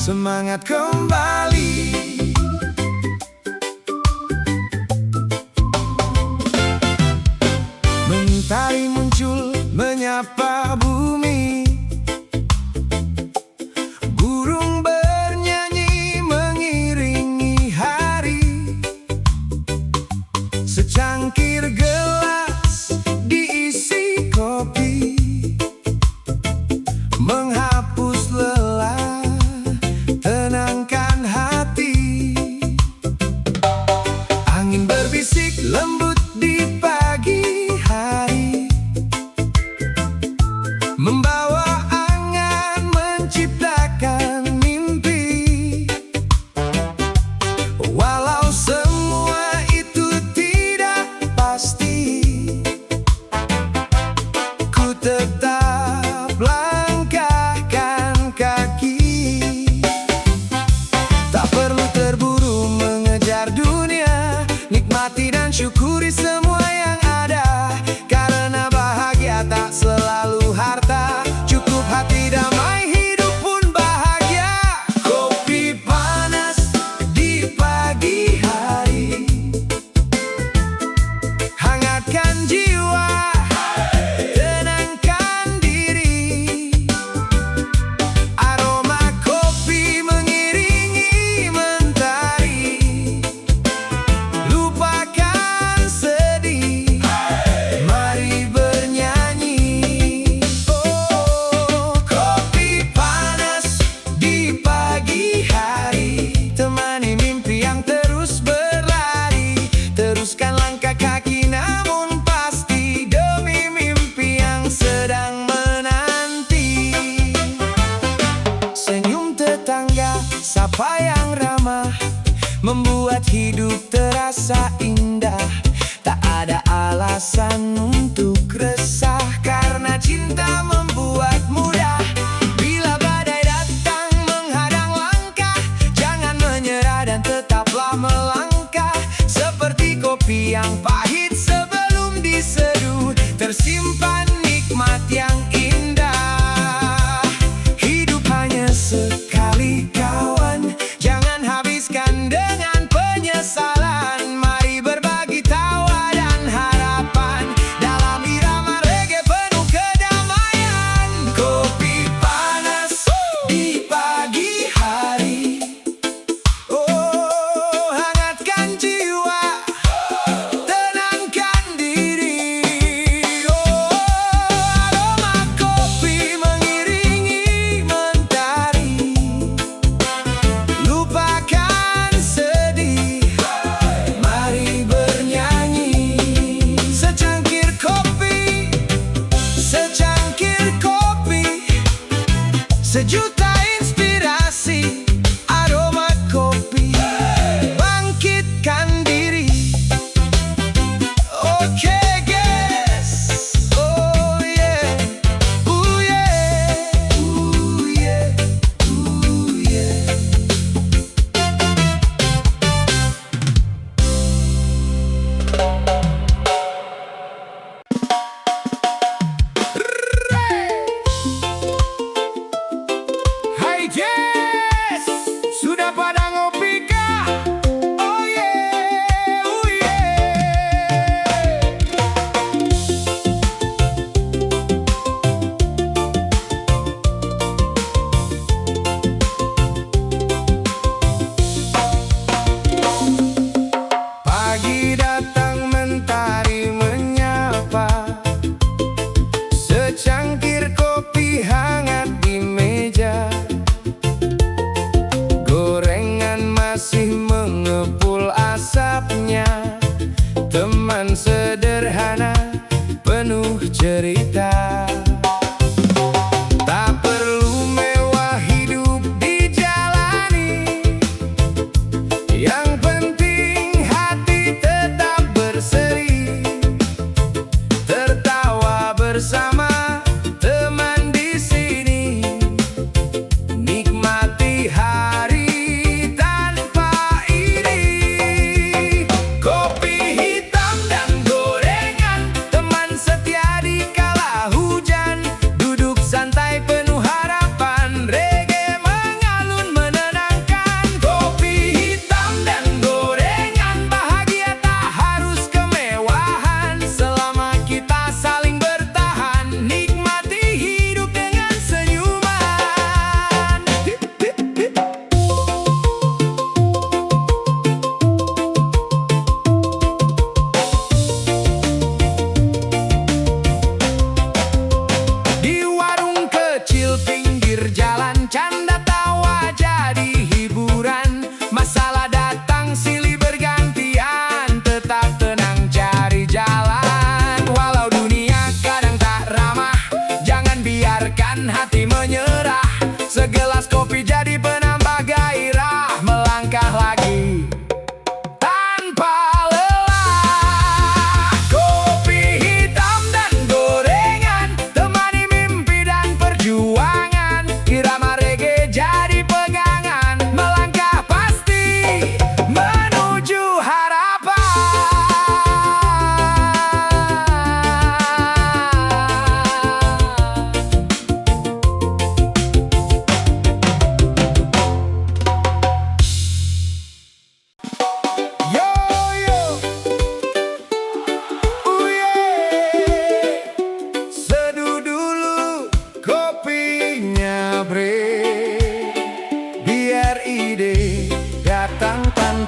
semangat kembali. Mentari muncul menyapa bumi, burung bernyanyi mengiringi hari. Secangkir gelas diisi kopi, menghapus lelah, tenangkan hati. Angin berbisik lembut di pagi hari, membawa angan menciptakan mimpi. Walau semua itu tidak pasti, ku tetap langkahkan kaki. Tak perlu terburu mengejar dunia, nikmati dan syukuri semua yang ada. Karena bahagia tak selalu harta, cukup hati damai, hidup pun bahagia. Kopi panas di pagi hari, hangatkan jiwa, tenangkan diri. Aroma kopi mengiringi mentari, lupakan sedih, mari bernyanyi. Oh, kopi panas di pagi hari, temani mimpi yang terus berlari. Teruskan langkah kaki namun pasti, demi mimpi yang sedang menanti. Senyum tetangga, sapa yang ramah, membuat hidup terasa indah. Tak ada alasan untuk resah, karena cinta membuat mudah. Bila badai datang menghadang langkah, jangan menyerah dan tetaplah melangkah. Seperti kopi yang pahit sebelum diseduh, tersimpan nikmat yang indah. Hidup hanya sekali kawan, jangan habiskan dengan penyesalan. Mari berbagi tawa dan harapan, dalam irama reggae penuh kedamaian.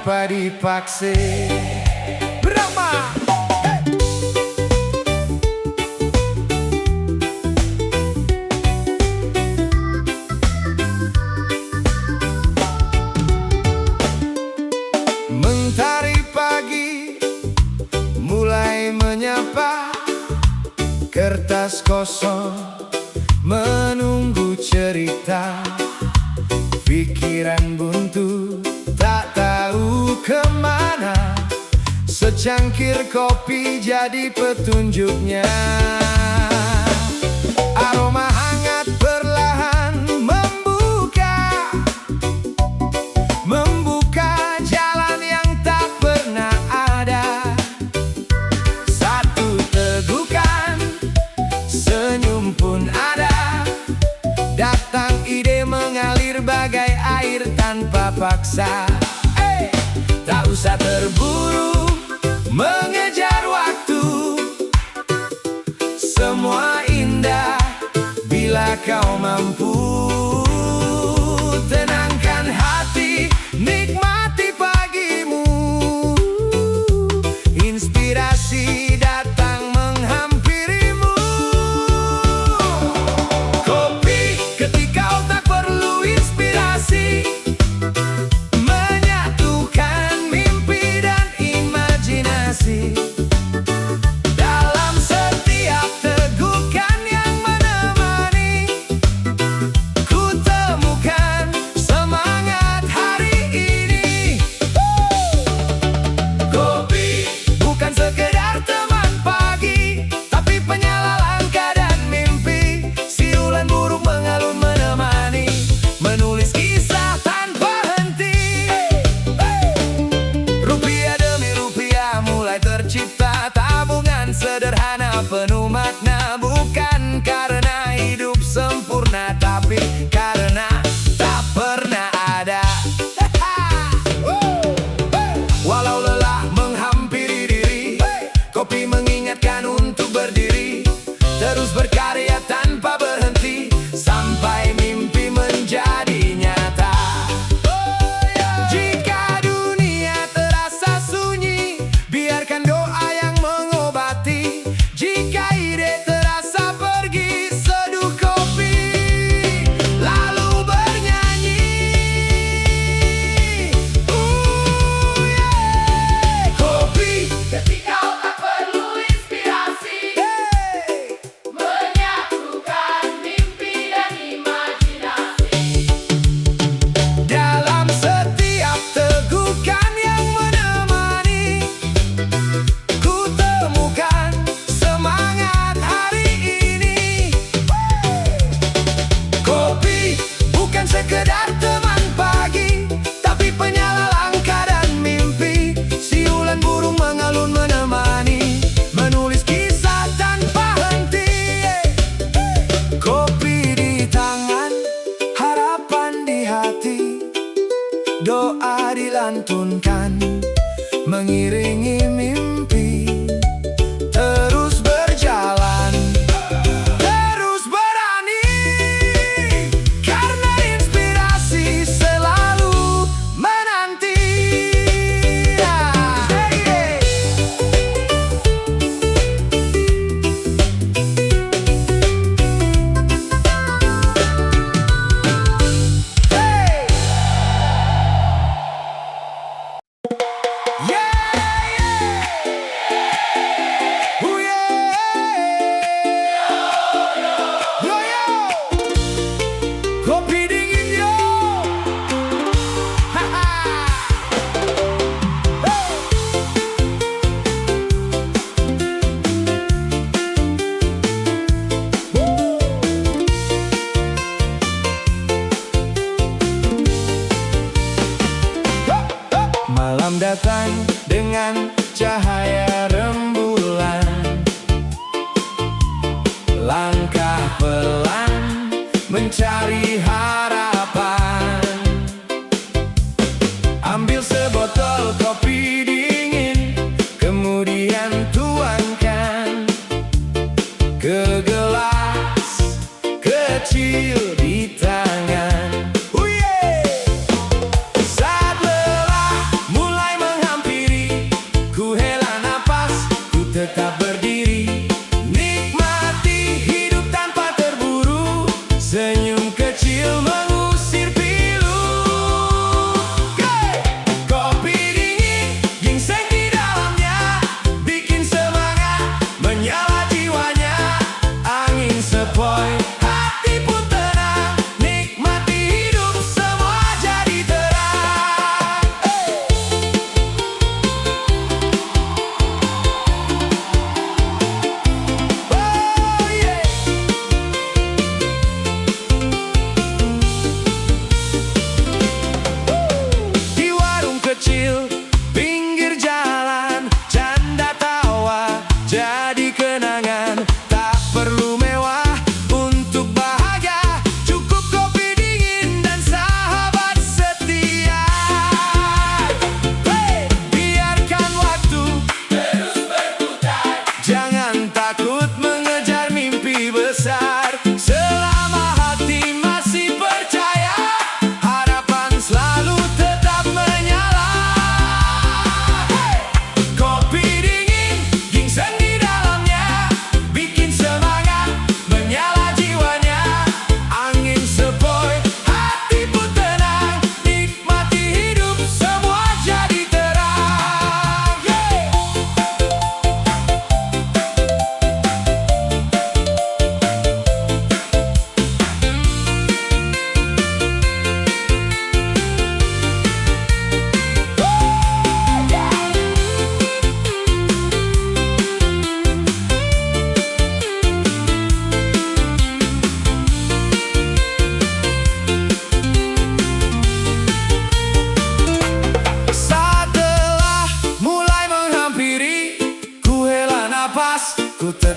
tanpa dipaksa. Brahma. Mentari pagi mulai menyapa, kertas kosong menunggu cerita. Pikiran buntu tak tahu kemana, secangkir kopi jadi petunjuknya. Aroma hangat perlahan membuka jalan yang tak pernah ada. Satu tegukan, senyum pun ada. Datang ide mengalir bagai air tanpa paksa. Tak usah terburu mengejar waktu, semua indah bila kau mampu. Tenangkan hati, nikmati pagimu. Inspirasi datang menghampirimu. Kopi ketika otak perlu inspirasi, menyatukan mimpi dan imajinasi. Dalam setiap tegukan yang menemani, ku temukan semangat hari ini. Kopi bukan sekedar teman pagi, tapi penyala langkah dan mimpi. Siulan burung mengalun menemani, menulis kisah tanpa henti. Rupiah demi rupiah mulai tercipta, tabungan sederhana penuh makna. Bukan karena hidup sempurna, tapi karena tak pernah ada. Walau lelah menghampiri diri, kopi mengingatkan untuk berdiri. Terus berkarya tanpa berhenti, sampai mimpi menjadi nyata. Jika dunia terasa sunyi, biarkan doa yang mengobati. Jika ide terasa pergi, seduh kopi lalu bernyanyi. Kopi ketika otak perlu inspirasi, menyatukan mimpi dan imajinasi. Dalam setiap tegukan yang menemani, ku temukan semangat hari ini. Kopi bukan sekedar teman pagi, tapi penyala langkah dan mimpi. Siulan burung mengalun menemani, menulis kisah tanpa henti. Kopi di tangan, harapan di hati, doa dilantunkan, mengiringi mimpi. Terus berjalan, terus berani, karena inspirasi selalu menanti. Yeah, yeah.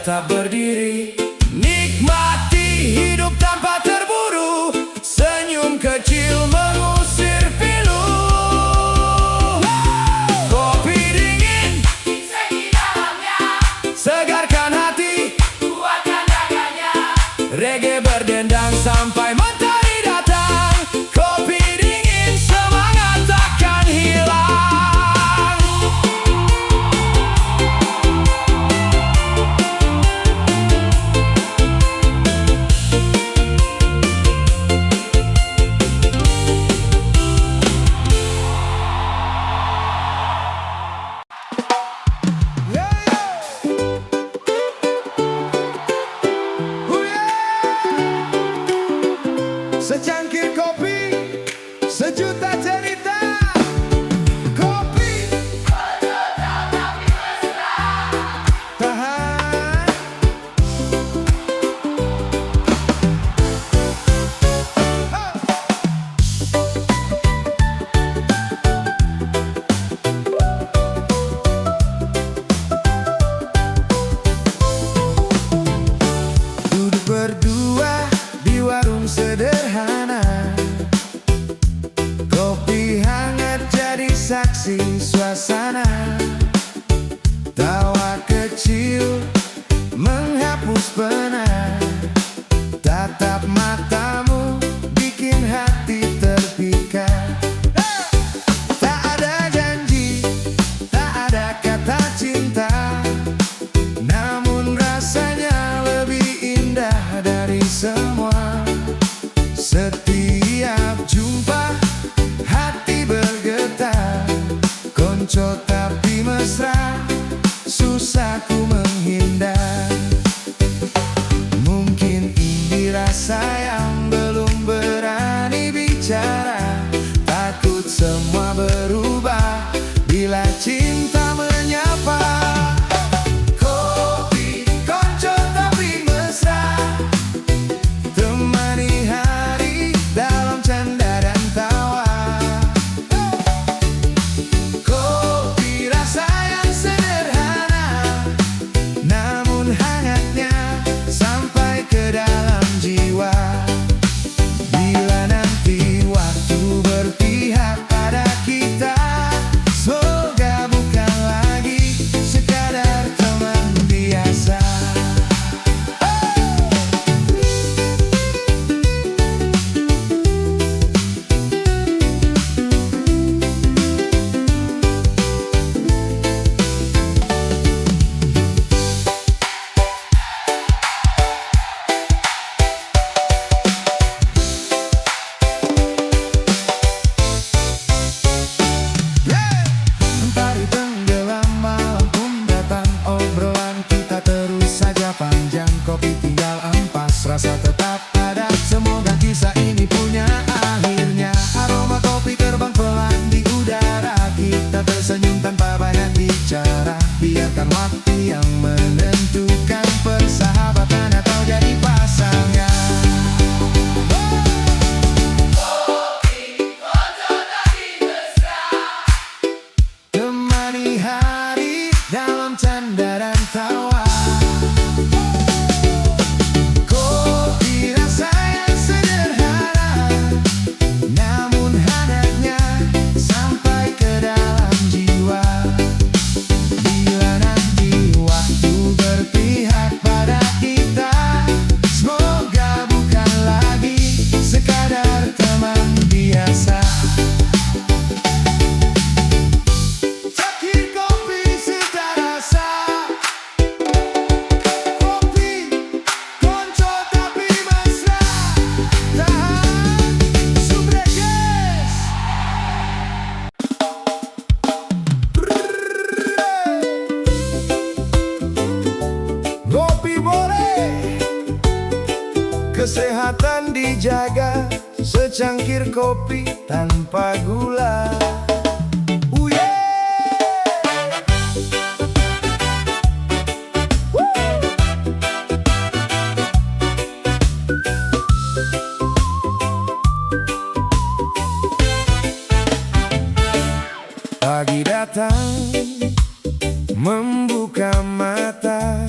tetap berdiri. Nikmati hidup tanpa terburu, senyum kecil mengusir pilu. Kopi dingin, ginseng di dalamnya, segarkan hati, kuatkan daganya. Reggae berdendang sampai matahari datang. Kopi dingin, semangat takkan hilang. Secangkir kopi, sejuta cerita. Kopi tahan. Duduk berdua di warung sederhana, kopi hangat jadi saksi suasana. Tawa kecil menghapus penat, tatap matamu bikin hati terpikat. Tak ada janji, tak ada kata cinta, namun rasanya lebih indah dari semua. Setiap jumpa hati bergetar, konco tapi mesra, susah ku menghindar. Mungkin ini rasa yang belum berani bicara, takut semua berubah bila cinta menyapa. Kopi, konco tapi mesra, temani hari dalam canda dan tawa. Kopi rasa yang sederhana, namun hangatnya sampai ke dalam jiwa. Bila nanti waktu berpihak pada kita, semoga bukan lagi sekadar teman biasa. Mentari tenggelam, malam pun datang, obrolan kita terus saja panjang. Kopi tinggal ampas, rasa tetap ada, semoga kisah ini punya akhirnya. Aroma kopi terbang pelan di udara, kita tersenyum tanpa banyak bicara. Biarkan waktu yang menentukan persahabatan atau jadi pasangan. Temani hari dalam canda dan tawa. Kopi rasa yang sederhana, namun hangatnya sampai ke dalam jiwa. Bila nanti waktu berpihak pada kita, semoga bukan lagi sekadar teman biasa. Cangkir kopi cita rasa, kopi konco tapi mesra, tahan subreges. Kopi boleh, kesehatan dijaga, secangkir kopi tanpa gula. Pagi datang membuka mata,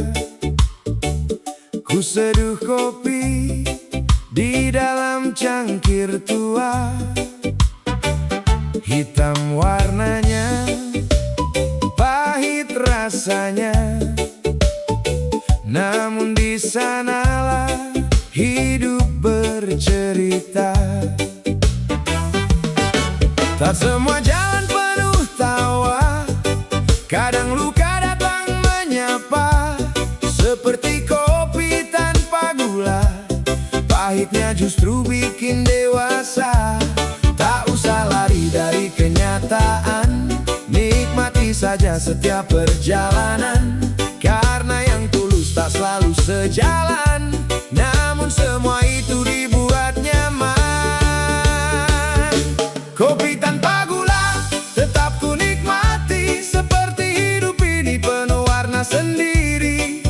hitam warnanya, pahit rasanya. Namun di sanalah hidup bercerita. Tak semua jalan penuh tawa, kadang luka datang menyapa. Seperti kopi tanpa gula, pahitnya justru bikin dewasa. Tak usah lari dari kenyataan, nikmati saja setiap perjalanan. Karena yang tulus tak selalu sejalan, namun semua itu dibuat nyaman. Kopi tanpa gula tetap ku nikmati, seperti hidup ini penuh warna sendiri.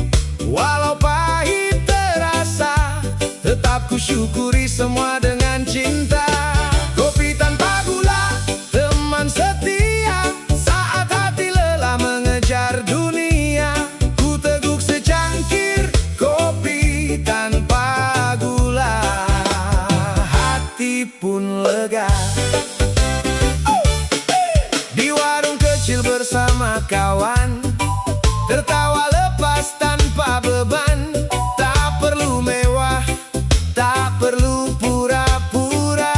Walau pahit terasa, tetap ku syukuri semua dengan cinta. Kopi tanpa gula, teman setia, saat hati lelah mengejar dunia. Ku teguk secangkir kopi tanpa gula, hati pun lega. Di warung kecil bersama kawan, tertawa lepas tanpa beban. Tak perlu mewah, tak perlu pura-pura.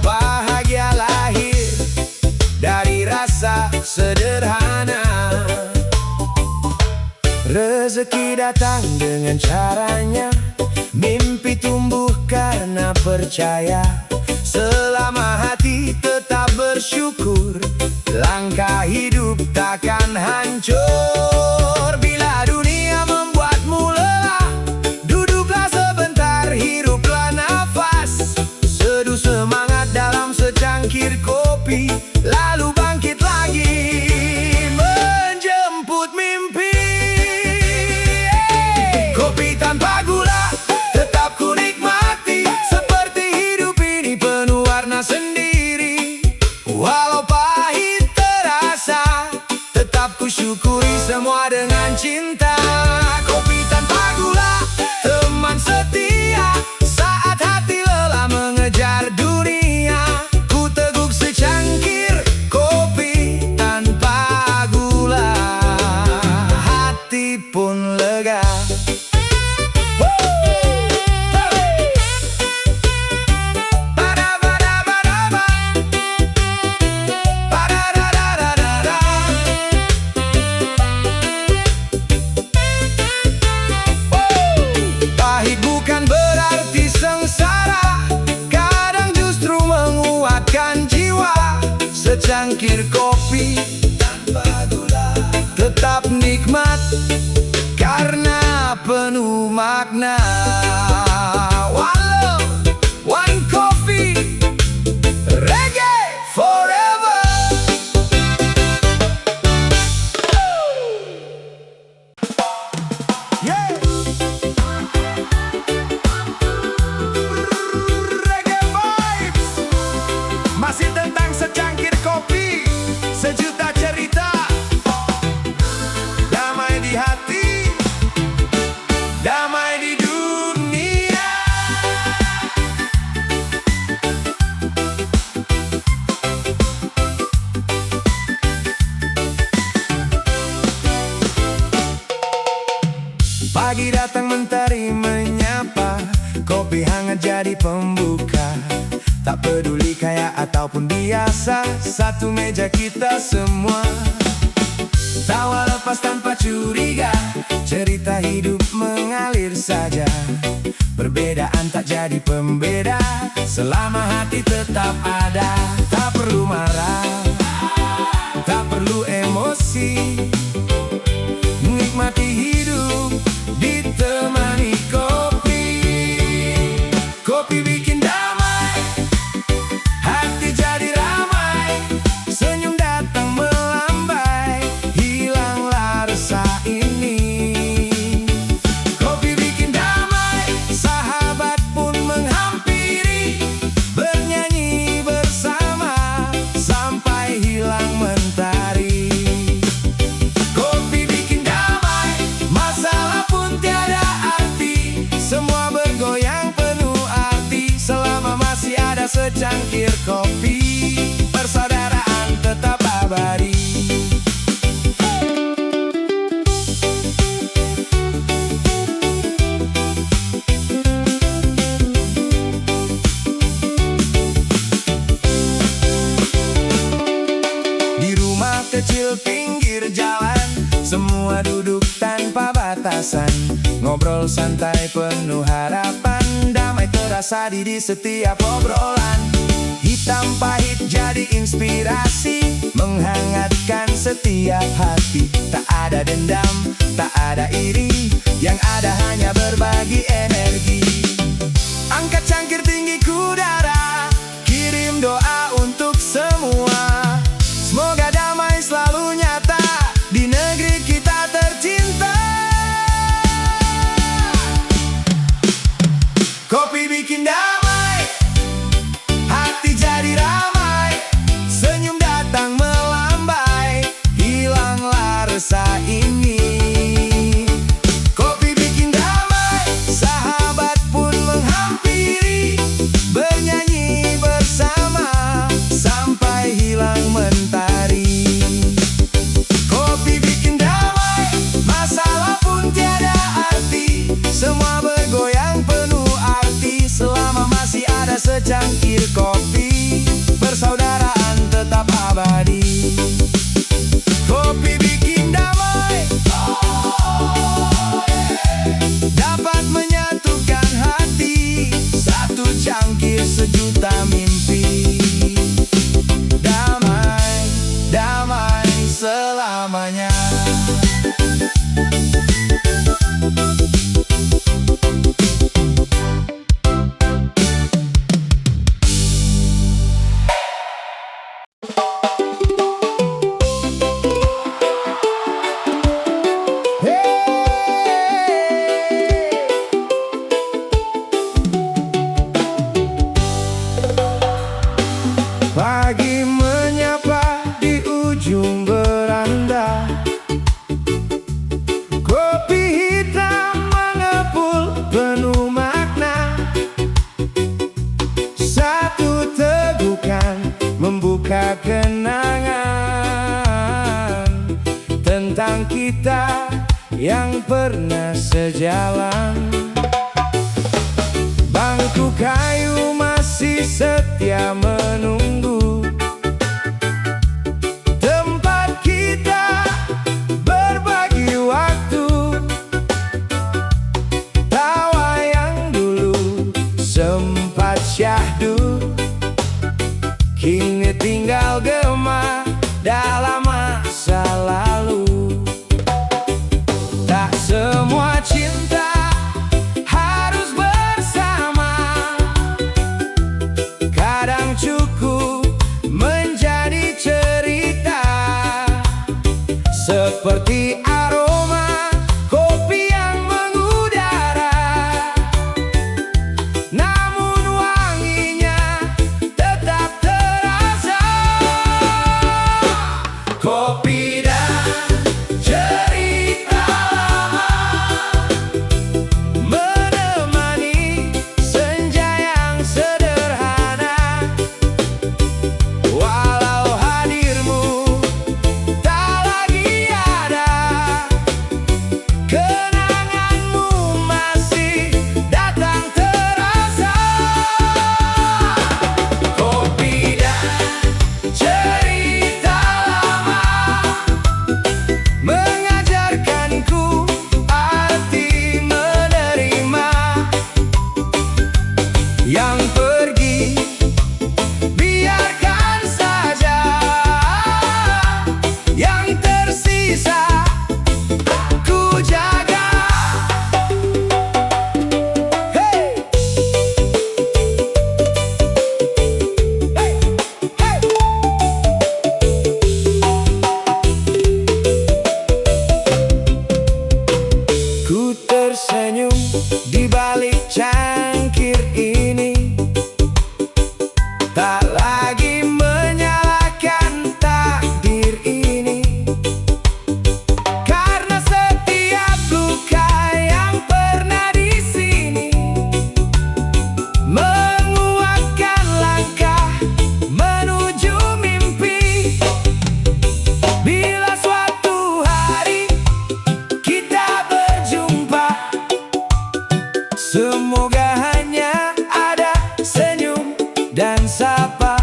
Bahagia lahir dari rasa sederhana. Rezeki datang dengan caranya, mimpi tumbuh karena percaya. Selama hati tetap bersyukur, langkah hidup takkan hancur. Bila dunia membuatmu lelah, duduklah sebentar, hiruplah nafas. Seduh semangat dalam secangkir kopi, lalu bangkit lagi menjemput mimpi. Kopi tanpa gula tetap ku nikmati, seperti hidup ini penuh warna sendiri. Walau pahit terasa, tetap ku syukuri semua dengan cinta. Kopi tanpa gula, teman setia, saat hati lelah mengejar dunia. Ku teguk secangkir kopi tanpa gula, hati pun lega. Pahit bukan berarti sengsara, kadang justru menguatkan jiwa. Secangkir kopi tanpa gula tetap nikmat, karena penuh makna. Walau one coffee, reggae forever. Yeah. Reggae vibes, masih tentang secangkir kopi, sejuta cerita. Damai di hati, damai di dunia. Pagi datang mentari menyapa, kopi hangat jadi pembuka. Tak peduli kaya ataupun biasa, satu meja kita semua. Tawa lepas tanpa curiga, cerita hidup mengalir saja. Perbedaan tak jadi pembeda, selama hati tetap ada. Tak perlu marah, tak perlu emosi, nikmati hidup ditemani kopi. Kopi bikin damai, hati jadi ramai. Senyum datang melambai, hilanglah resah ini. Kopi bikin damai, sahabat pun menghampiri, bernyanyi bersama sampai hilang mentari. secangkir kopi, persaudaraan tetap abadi. Di rumah kecil pinggir jalan, semua duduk tanpa batasan, ngobrol santai penuh harapan, damai terasa di setiap obrolan. Hitam pahit jadi inspirasi, menghangatkan setiap hati. Tak ada dendam, tak ada iri, yang ada hanya berbagi energi. Angkat cangkir tinggi ke udara, kirim doa untuk semua. Semoga damai selalu nyata di negeri kita tercinta. Kopi bikin damai, hati jadi ramai, senyum datang melambai, hilanglah resah ini. Kopi bikin damai, sahabat pun menghampiri, bernyanyi bersama sampai hilang mentari. Kopi bikin damai, masalah pun tiada arti, semua bergoyang penuh arti selama masih ada secangkir kopi, persaudaraan tetap abadi. Kopi bikin damai, dapat menyatukan hati, satu cangkir sejuta mimpi. Damai, damai selamanya. Pagi menyapa di ujung beranda, kopi hitam mengepul penuh makna. Satu tegukan membuka kenangan tentang kita yang pernah sejalan. Bangku kayu masih setia menunggu, tempat kita berbagi waktu. Tawa yang dulu sempat syahdu, kini tinggal gema dalam masa lalu. Tak semua cinta harus bersama, kadang cukup menjadi cerita, seperti aroma kopi yang mengudara, namun wanginya tetap terasa. Kopi dan cerita lama menemani senja yang sederhana. Walau hadirmu tak lagi ada, kenanganmu masih datang terasa. Kopi dan cerita lama mengajarkanku arti menerima, yang pergi biarkan saja, yang tersisa ku jaga. Hey! Hey! Hey! Ku tersenyum di balik cangkir ini, tak lagi menyalahkan takdir ini, karena setiap luka yang pernah di sini menguatkan langkah dan sapa.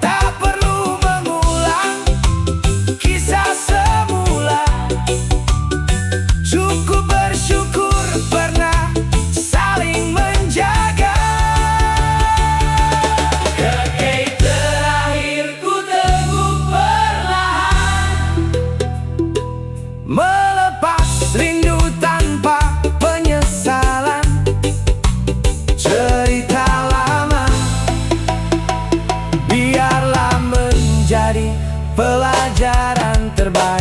Tak perlu mengulang kisah semula, cukup bersyukur pernah saling menjaga. Kekeh terakhir ku teguh perlahan, melepas rindu tanpa penyesalan. Cerita lama biarlah menjadi pelajaran terbaik.